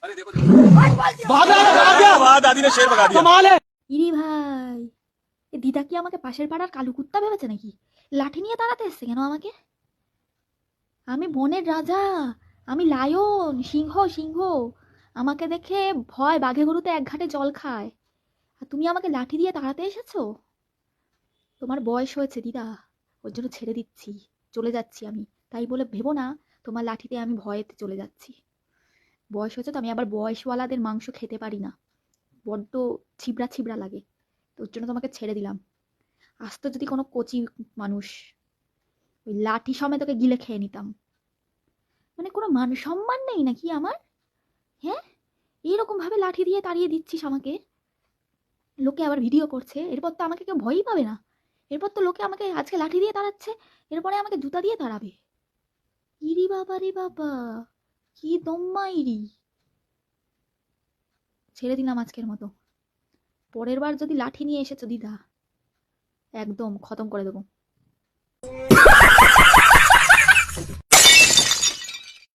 अरे देखो दादी ने शेर भगा दिया। कमाल है। ইরি ভাই, এ দিদা কি আমাকে পাশের পাড়ার কালু কুত্তা ভেবেছে নাকি? লাঠি নিয়ে তাড়াতে এসছে কেন আমাকে? আমি বনের রাজা, আমি লায়ন, সিংহ সিংহ। আমাকে দেখে ভয় বাঘে গরুতে এক ঘাটে জল খায়, আর তুমি আমাকে লাঠি দিয়ে তাড়াতে এসেছো? তোমার বয়স হয়েছে দিদা, ওর জন্য ছেড়ে দিচ্ছি, চলে যাচ্ছি আমি। তাই বলে ভেবো না তোমার লাঠিতে আমি ভয়েতে চলে যাচ্ছি। বয়স হয়েছে তো, আমি আবার বয়সওয়ালাদের মাংস খেতে পারি না, বড্ড ছিবড়া ছিবড়া লাগে। তো ওর জন্য তোমাকে ছেড়ে দিলাম। আসতো যদি কোনো কচি মানুষ, ওই লাঠি সমেত তোকে গিলে খেয়ে নিতাম। মানে কোনো মান সম্মান নেই নাকি আমার? হ্যাঁ, এইরকম ভাবে লাঠি দিয়ে তাড়িয়ে দিচ্ছিস আমাকে। লোকে আবার ভিডিও করছে, এরপর তো আমাকে কেউ ভয়ই পাবে না। এরপর তো লোকে আমাকে আজকে লাঠি দিয়ে তাড়াচ্ছে, এরপরে আমাকে জুতা দিয়ে তাড়াবে। ইরি বাবা রে বাবা, কি দম্মা ইরি। ছেড়ে দিলাম আজকের মতো। পরের বার যদি লাঠি নিয়ে এসেছো দিদা, একদম খতম করে দেবো।